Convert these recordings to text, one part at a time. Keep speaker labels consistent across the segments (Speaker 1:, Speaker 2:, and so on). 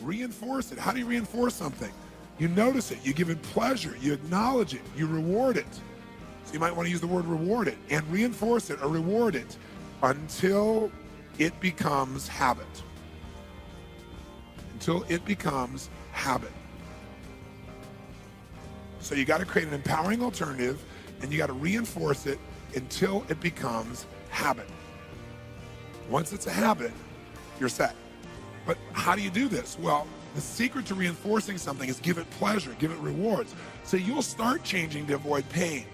Speaker 1: Reinforce it. How do you reinforce something? You notice it, you give it pleasure, you acknowledge it, you reward it. So you might want to use the word reward it and reinforce it or reward it until it becomes habit. Until it becomes habit. So you got to create an empowering alternative and you got to reinforce it until it becomes habit. Once it's a habit, you're set. But how do you do this? Well, the secret to reinforcing something is give it pleasure, give it rewards. So you'll start changing to avoid pain.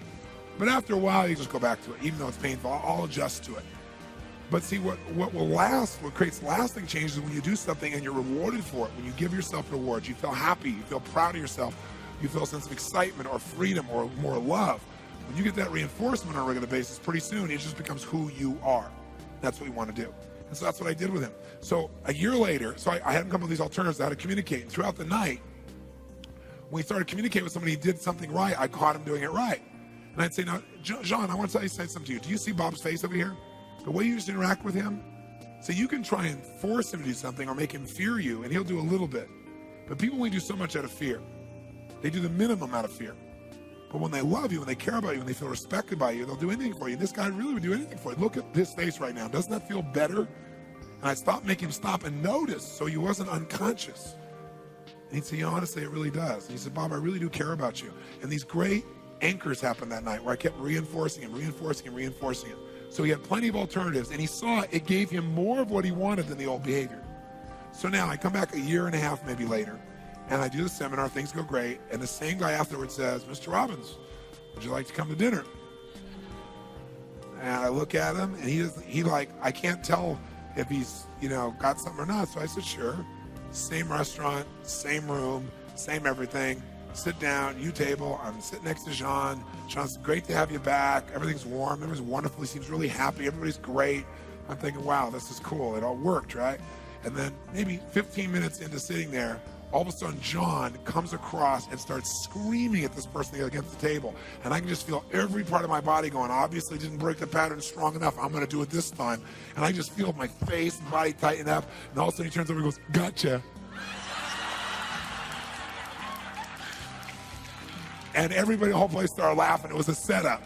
Speaker 1: But after a while, you just go back to it. Even though it's painful, I'll adjust to it. But see, what will last, what creates lasting change is when you do something and you're rewarded for it. When you give yourself rewards, you feel happy, you feel proud of yourself, you feel a sense of excitement or freedom or more love. When you get that reinforcement on a regular basis, pretty soon it just becomes who you are. That's what we want to do. And so that's what I did with him. So a year later, so I had him come up with these alternatives, how to communicate. And throughout the night, when he started communicating with somebody who did something right, I caught him doing it right. And I'd say, now, John, I want to say something to you. Do you see Bob's face over here? The way you just interact with him? So you can try and force him to do something or make him fear you, and he'll do a little bit. But people only do so much out of fear. They do the minimum out of fear. But when they love you, when they care about you, when they feel respected by you, they'll do anything for you. This guy really would do anything for you. Look at his face right now. Doesn't that feel better? And I stopped making him stop and notice so he wasn't unconscious. And he'd say, honestly, it really does. And he said, Bob, I really do care about you. And these great anchors happened that night where I kept reinforcing him. So he had plenty of alternatives, and he saw it gave him more of what he wanted than the old behavior. So now I come back a year and a half maybe later, and I do the seminar, things go great, and the same guy afterwards says, Mr. Robbins, would you like to come to dinner? And I look at him, and he I can't tell if he's, got something or not. So I said, sure. Same restaurant, same room, same everything. Sit down, you table, I'm sitting next to Jean. Jean's great to have you back. Everything's warm, everything's wonderful. He seems really happy, everybody's great. I'm thinking, wow, this is cool. It all worked, right? And then maybe 15 minutes into sitting there, all of a sudden, John comes across and starts screaming at this person against the table. And I can just feel every part of my body going, obviously didn't break the pattern strong enough. I'm going to do it this time. And I just feel my face and body tighten up. And all of a sudden, he turns over and goes, gotcha. And everybody, the whole place started laughing. It was a setup.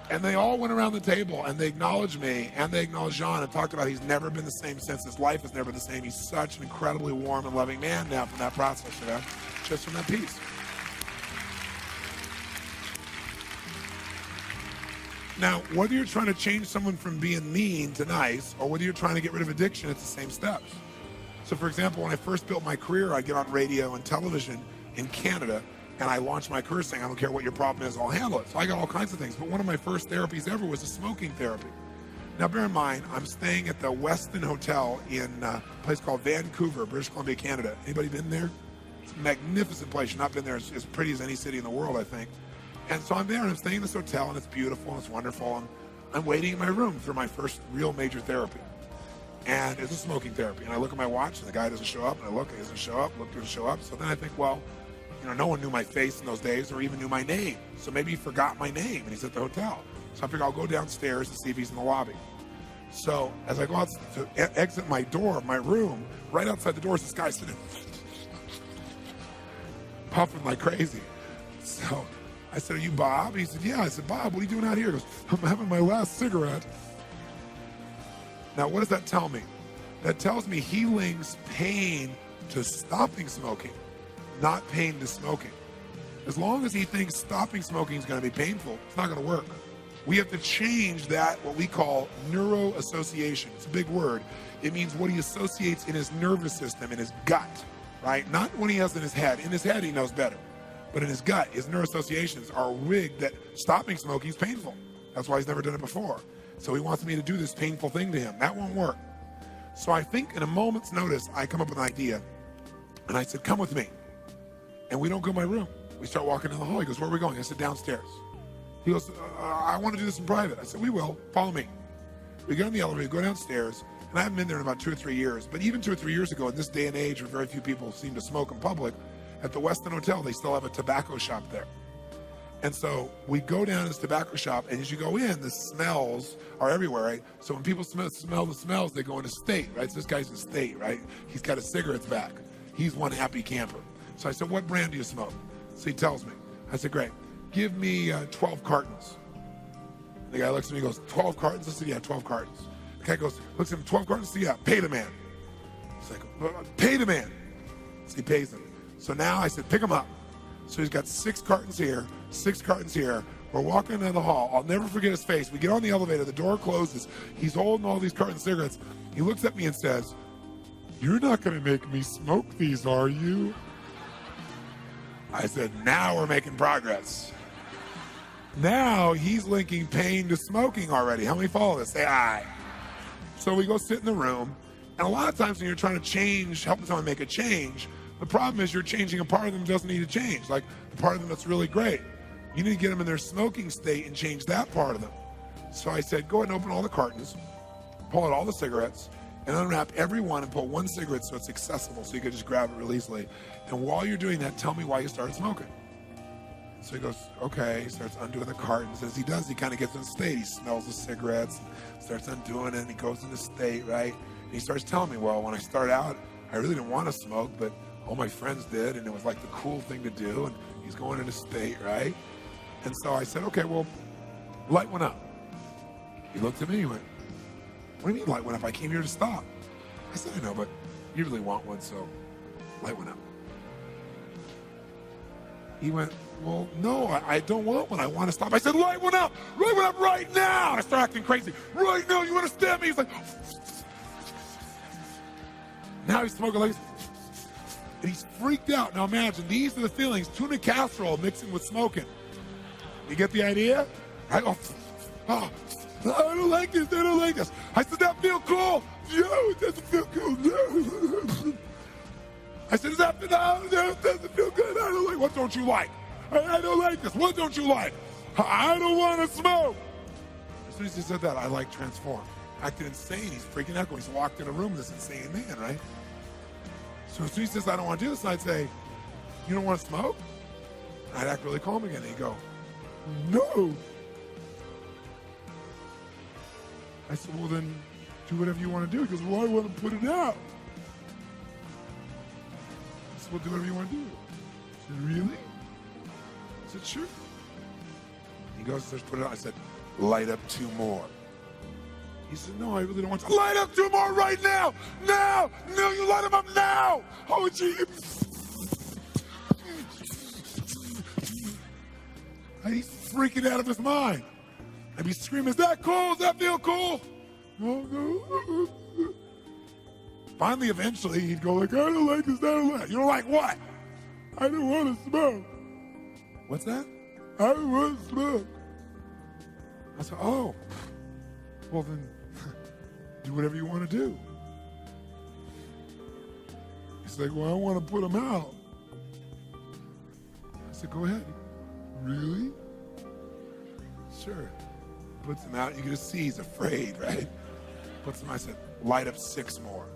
Speaker 1: And they all went around the table and they acknowledged me and they acknowledged Jean and talked about he's never been the same since. His life has never been the same. He's such an incredibly warm and loving man now from that process, just from that piece. Now, whether you're trying to change someone from being mean to nice or whether you're trying to get rid of addiction, it's the same steps. So, for example, when I first built my career, I'd get on radio and television in Canada. And I launched my career saying, I don't care what your problem is, I'll handle it. So I got all kinds of things. But one of my first therapies ever was a smoking therapy. Now, bear in mind, I'm staying at the Westin Hotel in a place called Vancouver, British Columbia, Canada. Anybody been there? It's a magnificent place. You've not been there. It's as pretty as any city in the world, I think. And so I'm there, and I'm staying in this hotel, and it's beautiful, and it's wonderful. And I'm waiting in my room for my first real major therapy. And it's a smoking therapy. And I look at my watch, and the guy doesn't show up. And I look, he doesn't show up. Look, doesn't show up. So then I think, well, no one knew my face in those days or even knew my name. So maybe he forgot my name and he's at the hotel. So I figure I'll go downstairs to see if he's in the lobby. So as I go out to exit my door of my room, right outside the door is this guy sitting puffing like crazy. So I said, are you Bob? He said, yeah. I said, Bob, what are you doing out here? He goes, I'm having my last cigarette. Now, what does that tell me? That tells me he links pain to stopping smoking, not pain to smoking. As long as he thinks stopping smoking is going to be painful, it's not going to work. We have to change that, what we call neuroassociation. It's a big word. It means what he associates in his nervous system, in his gut, right? Not what he has in his head. In his head, he knows better. But in his gut, his neuroassociations are rigged that stopping smoking is painful. That's why he's never done it before. So he wants me to do this painful thing to him. That won't work. So I think in a moment's notice, I come up with an idea. And I said, come with me. And we don't go to my room. We start walking down the hall. He goes, where are we going? I said, downstairs. He goes, I want to do this in private. I said, we will. Follow me. We get on the elevator, go downstairs, and I haven't been there in about 2 or 3 years. But even 2 or 3 years ago, in this day and age where very few people seem to smoke in public, at the Westin Hotel, they still have a tobacco shop there. And so we go down to this tobacco shop, and as you go in, the smells are everywhere, right? So when people smell the smells, they go into state, right? So this guy's in state, right? He's got his cigarettes back. He's one happy camper. So I said, what brand do you smoke? So he tells me. I said, great. Give me 12 cartons. The guy looks at me and goes, 12 cartons? I said, yeah, 12 cartons. The guy goes, looks at him, 12 cartons? I said, yeah, pay the man. He's like, pay the man. So he pays him. So now I said, pick him up. So he's got 6 cartons here, 6 cartons here. We're walking down the hall. I'll never forget his face. We get on the elevator. The door closes. He's holding all these cartons of cigarettes. He looks at me and says, you're not going to make me smoke these, are you? I said, now we're making progress. Now he's linking pain to smoking already. How many follow this? Say aye. So we go sit in the room. And a lot of times when you're trying to help someone make a change, the problem is you're changing a part of them that doesn't need to change, like the part of them that's really great. You need to get them in their smoking state and change that part of them. So I said, go ahead and open all the cartons, pull out all the cigarettes, and unwrap every one and put one cigarette so it's accessible so you can just grab it really easily. And while you're doing that, tell me why you started smoking. So he goes, okay. He starts undoing the cartons. As he does, he kind of gets in state. He smells the cigarettes, starts undoing it, and he goes into state, right? And he starts telling me, well, when I started out, I really didn't want to smoke, but all my friends did, and it was like the cool thing to do, and he's going into state, right? And so I said, okay, well, light one up. He looked at me, he went, what do you mean light one up? I came here to stop. I said, I know, but you really want one, so light one up. He went, well, no, I don't want one. I want to stop. I said, light one up right now. And I started acting crazy. Right now, you understand me? He's like, now he's smoking like, and he's freaked out. Now imagine, these are the feelings. Tuna casserole mixing with smoking. You get the idea? I go, oh, I don't like this. I don't like this. I said, that feel cool? No, it doesn't feel cool. No. I said, does that feel, no, it doesn't feel good. I don't like, what don't you like? I don't like this. What don't you like? I don't want to smoke. As soon as he said that, I like transformed. Acted insane. He's freaking out. He's walked in a room with this insane man, right? So as soon as he says, I don't want to do this, I'd say, you don't want to smoke? I'd act really calm again. He'd go, no. I said, well, then do whatever you want to do. He goes, well, I want to put it out. I said, well, do whatever you want to do. I said, really? I said, sure. He goes, starts put it out. I said, light up 2 more. He said, no, I really don't want to. Light up 2 more right now! Now! No, you light them up now! Oh, gee. He's freaking out of his mind. I'd be screaming, is that cool? Does that feel cool? No. Finally, eventually, he'd go like, I don't like this, I don't like it. You don't like what? I don't want to smoke. What's that? I don't want to smoke. I said, oh, well then, do whatever you want to do. He's like, well, I want to put them out. I said, go ahead. Really? Sure. Puts them out. You can just see he's afraid, right? Puts them out. I said, light up 6 more.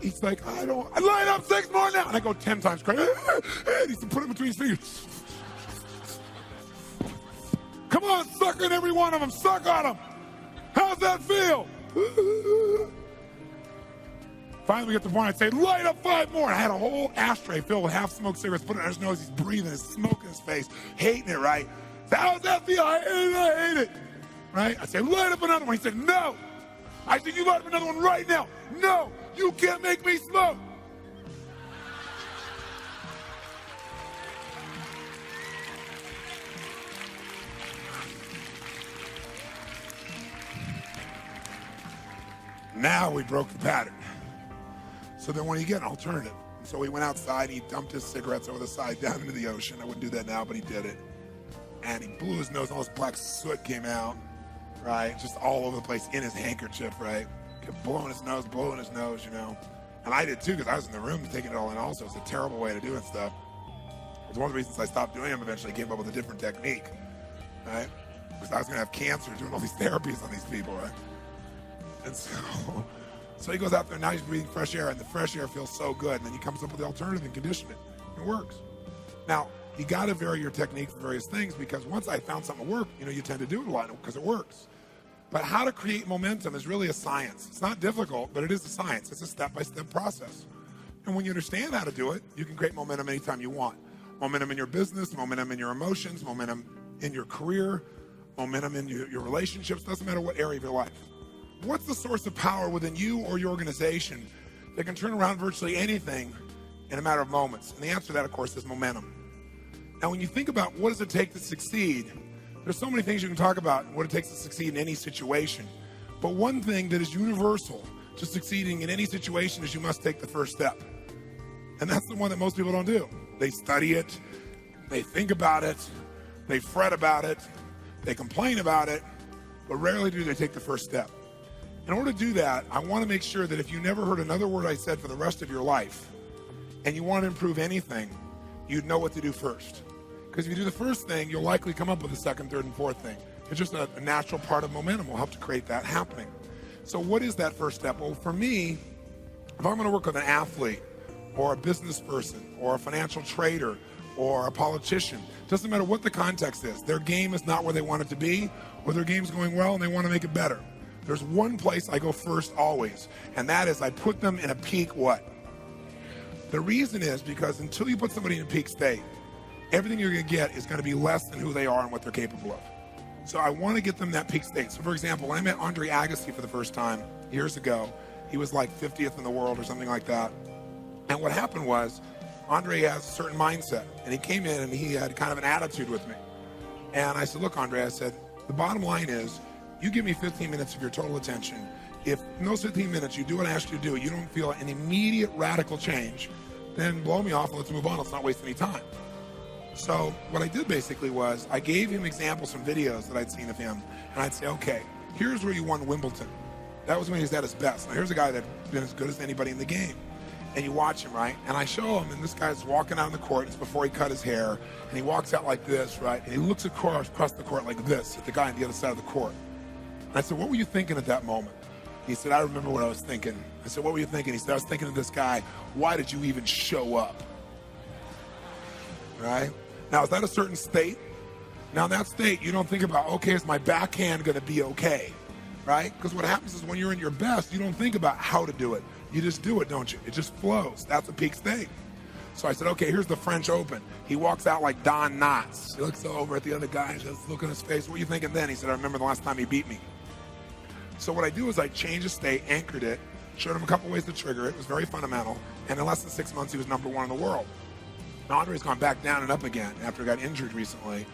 Speaker 1: He's like, I light up 6 more now. And I go 10 times crazy. And he's put it between his fingers. Come on, suck on every one of them. Suck on them. How's that feel? Finally, we get to the point, I'd say, light up 5 more. And I had a whole ashtray filled with half-smoked cigarettes, put it on his nose. He's breathing, there's smoke in his face, hating it, right? So how's that feel? I hate it. Right? I said, light up another one. He said, no. I said, you light up another one right now. No, you can't make me smoke. Now we broke the pattern. So then when you get an alternative. So he went outside, he dumped his cigarettes over the side down into the ocean. I wouldn't do that now, but he did it. And he blew his nose, all this black soot came out, right? Just all over the place in his handkerchief, right? Kept blowing his nose, you know. And I did too, because I was in the room taking it all in also. It's a terrible way to do it stuff. It was one of the reasons I stopped doing them eventually, came up with a different technique, right? Because I was gonna have cancer doing all these therapies on these people, right? And so he goes out there, now he's breathing fresh air, and the fresh air feels so good. And then he comes up with the alternative and condition it. It works. Now, you got to vary your technique for various things, because once I found something to work, you tend to do it a lot because it works. But how to create momentum is really a science. It's not difficult, but it is a science. It's a step-by-step process. And when you understand how to do it, you can create momentum anytime you want. Momentum in your business, momentum in your emotions, momentum in your career, momentum in your relationships, doesn't matter what area of your life. What's the source of power within you or your organization that can turn around virtually anything in a matter of moments? And the answer to that, of course, is momentum. Now, when you think about what does it take to succeed, there's so many things you can talk about what it takes to succeed in any situation. But one thing that is universal to succeeding in any situation is you must take the first step. And that's the one that most people don't do. They study it, they think about it, they fret about it, they complain about it, but rarely do they take the first step. In order to do that, I want to make sure that if you never heard another word I said for the rest of your life, and you want to improve anything, you'd know what to do first. Because if you do the first thing, you'll likely come up with the second, third, and fourth thing. It's just a natural part of momentum. Will help to create that happening. So what is that first step? Well, for me, if I'm going to work with an athlete or a business person or a financial trader or a politician, doesn't matter what the context is, their game is not where they want it to be, or their game's going well and they want to make it better. There's one place I go first always, and that is I put them in a peak what? The reason is because until you put somebody in a peak state, everything you're going to get is going to be less than who they are and what they're capable of. So I want to get them that peak state. So for example, when I met Andre Agassi for the first time years ago, he was like 50th in the world or something like that. And what happened was, Andre has a certain mindset, and he came in and he had kind of an attitude with me. And I said, look, Andre, I said, the bottom line is, you give me 15 minutes of your total attention. If in those 15 minutes you do what I ask you to do, you don't feel an immediate radical change, then blow me off and let's move on. Let's not waste any time. So what I did basically was I gave him examples from videos that I'd seen of him, and I'd say, okay, here's where you won Wimbledon. That was when he was at his best. Now here's a guy that's been as good as anybody in the game. And you watch him, right? And I show him, and this guy's walking out on the court. It's before he cut his hair, and he walks out like this, right? And he looks across the court like this at the guy on the other side of the court. And I said, what were you thinking at that moment? He said, I remember what I was thinking. I said, what were you thinking? He said, I was thinking of this guy. Why did you even show up? Right? Now, is that a certain state? Now, in that state, you don't think about, okay, is my backhand going to be okay? Right? Because what happens is when you're in your best, you don't think about how to do it. You just do it, don't you? It just flows. That's a peak state. So I said, okay, here's the French Open. He walks out like Don Knotts. He looks over at the other guy and just look in his face. What are you thinking then? He said, I remember the last time he beat me. So what I do is I changed the state, anchored it, showed him a couple ways to trigger it. It was very fundamental. And in less than 6 months, he was #1 in the world. Now, Andre's gone back down and up again after he got injured recently.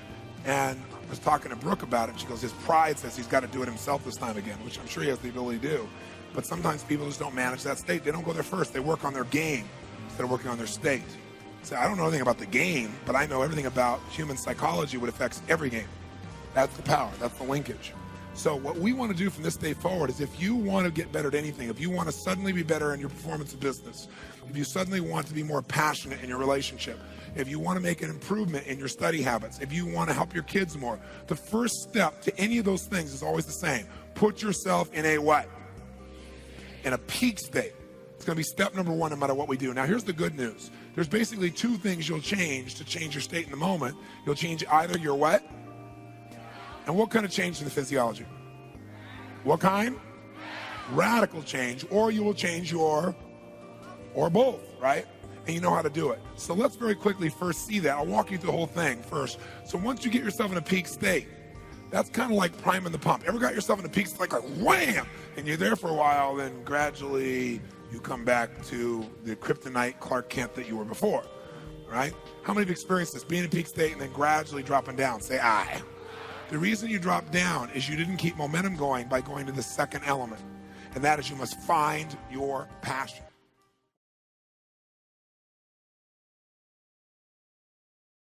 Speaker 1: And I was talking to Brooke about it. She goes, his pride says he's got to do it himself this time again, which I'm sure he has the ability to do. But sometimes people just don't manage that state. They don't go there first. They work on their game instead of working on their state. So I don't know anything about the game, but I know everything about human psychology, what affects every game. That's the power. That's the linkage. So what we want to do from this day forward is if you want to get better at anything, if you want to suddenly be better in your performance of business, if you suddenly want to be more passionate in your relationship, if you want to make an improvement in your study habits, if you want to help your kids more, the first step to any of those things is always the same. Put yourself in a what? In a peak state. It's going to be step #1 no matter what we do. Now, here's the good news. There's basically 2 things you'll change to change your state in the moment. You'll change either your what? And what kind of change in the physiology? What kind? Radical change. Or you will change your, or both, right? And you know how to do it. So let's very quickly first see that. I'll walk you through the whole thing first. So once you get yourself in a peak state, that's kind of like priming the pump. Ever got yourself in a peak state like wham? And you're there for a while, then gradually you come back to the kryptonite Clark Kent that you were before, right? How many of you experienced this? Being in a peak state and then gradually dropping down. Say I. The reason you dropped down is you didn't keep momentum going by going to the second element. And that is you must find your passion.